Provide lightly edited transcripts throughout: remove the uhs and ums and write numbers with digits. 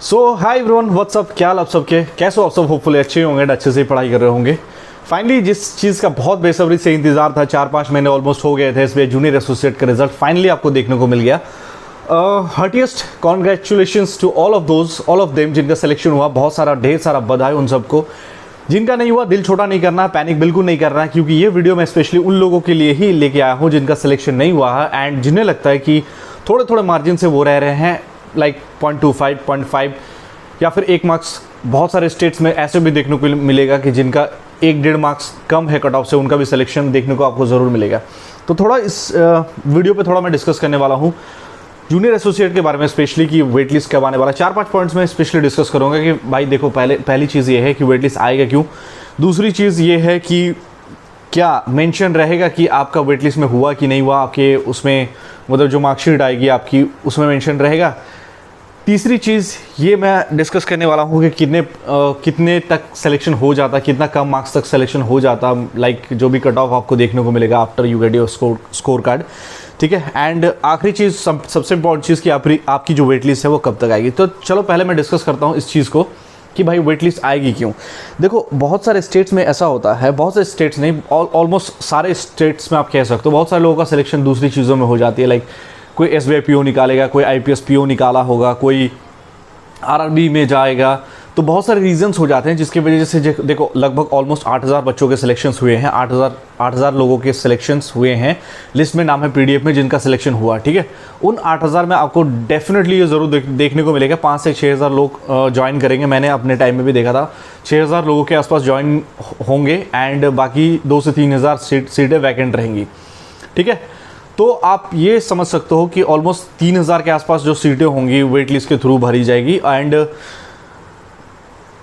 सो high everyone, WhatsApp, क्या हाल आप सबके, कैसे हो आप सब? होपफुली अच्छे होंगे, अच्छे से पढ़ाई कर रहे होंगे। फाइनली जिस चीज़ का बहुत बेसब्री से इंतजार था, 4-5 महीने ऑलमोस्ट हो गए थे, इसलिए जूनियर एसोसिएट का रिजल्ट फाइनली आपको देखने को मिल गया। Heartiest congratulations to all of them जिनका सिलेक्शन हुआ। बहुत सारा ढेर सारा बधाई उन सबको। जिनका नहीं हुआ, दिल छोटा नहीं करना, पैनिक बिल्कुल नहीं करना है, क्योंकि ये वीडियो मैं स्पेशली उन लोगों के लिए ही लेके आया हूँ जिनका सिलेक्शन नहीं हुआ है एंड जिन्हें लगता है कि थोड़े थोड़े मार्जिन से वो रह रहे हैं, लाइक 0.25, 0.5 या फिर 1 मार्क्स। बहुत सारे स्टेट्स में ऐसे भी देखने को मिलेगा कि जिनका 1-1.5 मार्क्स कम है कट ऑफ से, उनका भी सिलेक्शन देखने को आपको ज़रूर मिलेगा। तो थोड़ा इस वीडियो पे थोड़ा मैं डिस्कस करने वाला हूँ जूनियर एसोसिएट के बारे में, स्पेशली कि वेट लिस्ट कब आने वाला। 4-5 पॉइंट्स में स्पेशली डिस्कस करूँगा कि भाई देखो, पहली चीज़ ये है कि वेट लिस्ट आएगा क्यों। दूसरी चीज़ ये है कि क्या मेंशन रहेगा कि आपका वेट लिस्ट में हुआ कि नहीं हुआ, आपके उसमें मतलब जो मार्कशीट आएगी आपकी उसमें मेंशन रहेगा। तीसरी चीज़ ये मैं डिस्कस करने वाला हूँ कि कितने तक सिलेक्शन हो जाता, कितना कम मार्क्स तक सिलेक्शन हो जाता, लाइक जो भी कट ऑफ आपको देखने को मिलेगा after you get your score card, ठीक है। एंड आखिरी चीज़, सबसे इंपॉर्टेंट चीज़ कि आपकी जो वेट लिस्ट है वो कब तक आएगी। तो चलो पहले मैं डिस्कस करता हूँ इस चीज़ को कि भाई वेट लिस्ट आएगी क्यों। देखो, बहुत सारे स्टेट्स में ऐसा होता है, बहुत सारे स्टेट्स नहीं, ऑलमोस्ट सारे स्टेट्स में आप कह सकते हो, बहुत सारे लोगों का सिलेक्शन दूसरी चीज़ों में हो जाती है। लाइक कोई SBI PO निकालेगा, कोई IPS PO निकाला होगा, कोई RRB में जाएगा, तो बहुत सारे रीजंस हो जाते हैं जिसकी वजह से देखो लगभग ऑलमोस्ट 8000 बच्चों के सिलेक्शंस हुए हैं, 8000 लोगों के सिलेक्शंस हुए हैं। लिस्ट में नाम है PDF में जिनका सिलेक्शन हुआ, ठीक है। उन 8000 में आपको डेफिनेटली ये ज़रूर देखने को मिलेगा 5 से 6000 लोग ज्वाइन करेंगे। मैंने अपने टाइम में भी देखा था 6000 लोगों के आसपास ज्वाइन होंगे एंड बाकी 2 से 3000 सीटें वैकेंट रहेंगी, ठीक है। तो आप ये समझ सकते हो कि ऑलमोस्ट 3000 के आसपास जो सीटें होंगी वेट लिस्ट के थ्रू भरी जाएगी एंड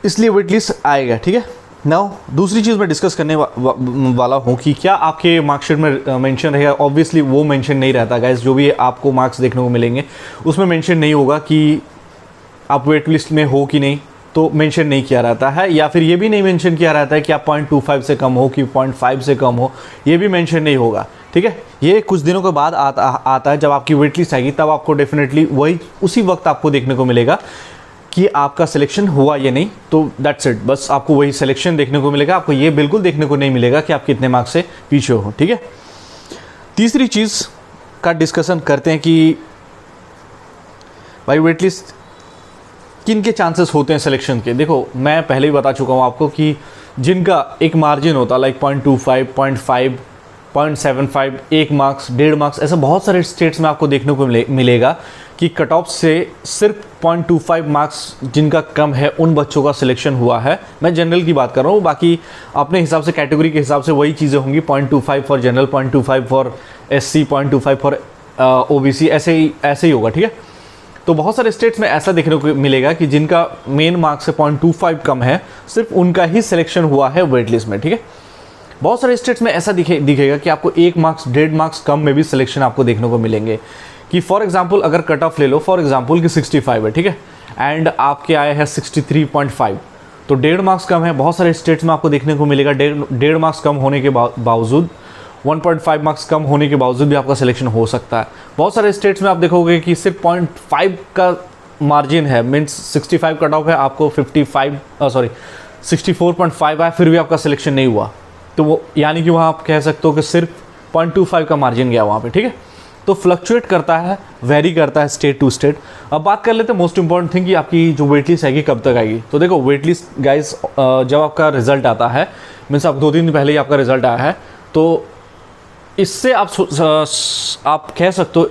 इसलिए वेट लिस्ट आएगा, ठीक है। नाउ दूसरी चीज़ मैं डिस्कस करने वाला हूँ कि क्या आपके मार्कशीट में मेंशन रहेगा। ऑब्वियसली वो मेंशन नहीं रहता गाइस, जो भी आपको मार्क्स देखने को मिलेंगे उसमें मेंशन नहीं होगा कि आप वेट लिस्ट में हो कि नहीं, तो मेंशन नहीं किया रहता है। या फिर ये भी नहीं मेंशन किया रहता है कि आप 0.25 से कम हो कि 0.5 से कम हो, ये भी मेंशन नहीं होगा, ठीक है। ये कुछ दिनों के बाद आता है, जब आपकी वेट लिस्ट आएगी तब आपको डेफिनेटली उसी वक्त आपको देखने को मिलेगा कि आपका सिलेक्शन हुआ या नहीं। तो दैट्स इट, बस आपको वही सिलेक्शन देखने को मिलेगा, आपको ये बिल्कुल देखने को नहीं मिलेगा कि आप कितने मार्क्स से पीछे हो, ठीक है। तीसरी चीज़ का डिस्कशन करते हैं कि भाई वेट लिस्ट किन के चांसेस होते हैं सिलेक्शन के। देखो, मैं पहले ही बता चुका हूँ आपको कि जिनका एक मार्जिन होता है लाइक 0.25, 0.5, 0.75, 1 मार्क्स, 1.5 मार्क्स, ऐसे बहुत सारे स्टेट्स में आपको देखने को मिलेगा कि कट ऑफ से सिर्फ 0.25 मार्क्स जिनका कम है उन बच्चों का सिलेक्शन हुआ है। मैं जनरल की बात कर रहा हूँ, बाकी अपने हिसाब से कैटेगरी के हिसाब से वही चीज़ें होंगी। 0.25 for general, 0.25 for SC, 0.25 for OBC, ऐसे ही होगा, ठीक है। तो बहुत सारे स्टेट्स में ऐसा देखने को मिलेगा कि जिनका मेन मार्क्स से 0.25 कम है, सिर्फ उनका ही सिलेक्शन हुआ है वेट लिस्ट में, ठीक है। बहुत सारे स्टेट्स में ऐसा दिखेगा कि आपको 1 मार्क्स, 1.5 मार्क्स कम में भी सिलेक्शन आपको देखने को मिलेंगे। कि फॉर एग्जांपल अगर कट ऑफ ले लो, फॉर एग्जांपल कि 65 है, ठीक है, एंड आपके आए हैं 63.5, तो 1.5 मार्क्स कम है। बहुत सारे स्टेट्स में आपको देखने को मिलेगा 1.5 मार्क्स कम होने के बावजूद, 1.5 मार्क्स कम होने के बावजूद भी आपका सिलेक्शन हो सकता है। बहुत सारे स्टेट्स में आप देखोगे कि सिर्फ 0.5 का मार्जिन है, मीन्स 65 कट ऑफ है, आपको 64.5 आया, फिर भी आपका सिलेक्शन नहीं हुआ। तो वो यानी कि वहाँ आप कह सकते हो कि सिर्फ 0.25 का मार्जिन गया वहाँ पे, ठीक है। तो फ्लक्चुएट करता है, वेरी करता है स्टेट टू स्टेट। अब बात कर लेते हैं मोस्ट इंपॉर्टेंट थिंग कि आपकी जो वेट लिस्ट आएगी कब तक आएगी। तो देखो, वेट लिस्ट गाइज जब आपका रिजल्ट आता है, मीन्स आप 2 दिन पहले ही आपका रिजल्ट आया है, तो इससे आप कह सकते हो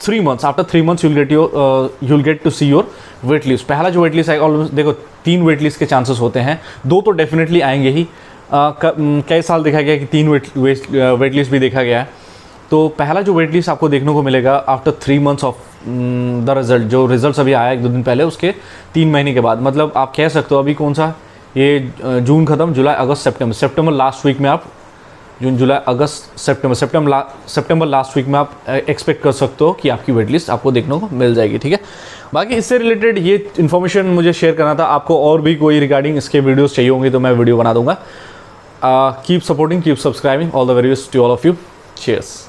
3 months, after 3 months you'll get to see your wait list. पहला जो वेट लिस्ट आएगा, ऑलमोस्ट देखो 3 वेट लिस्ट के चांसेस होते हैं, 2 तो डेफिनेटली आएंगे ही। कई साल देखा गया कि 3 वेट लिस्ट भी देखा गया है। तो पहला जो वेट लिस्ट आपको देखने को मिलेगा after 3 months of the result, जो रिजल्ट अभी आया 1-2 दिन पहले, उसके 3 महीने के बाद, मतलब आप कह सकते हो अभी कौन सा, ये जून खत्म, जुलाई, अगस्त, सितंबर लास्ट वीक में आप, जून, जुलाई, अगस्त, सितंबर लास्ट वीक में आप एक्सपेक्ट कर सकते हो कि आपकी वेट लिस्ट आपको देखने को मिल जाएगी, ठीक है। बाकी इससे रिलेटेड ये इन्फॉर्मेशन मुझे शेयर करना था आपको, और भी कोई रिगार्डिंग इसके वीडियोस चाहिए होंगे तो मैं वीडियो बना दूंगा। Keep supporting, keep subscribing, all the very best to all of you, cheers.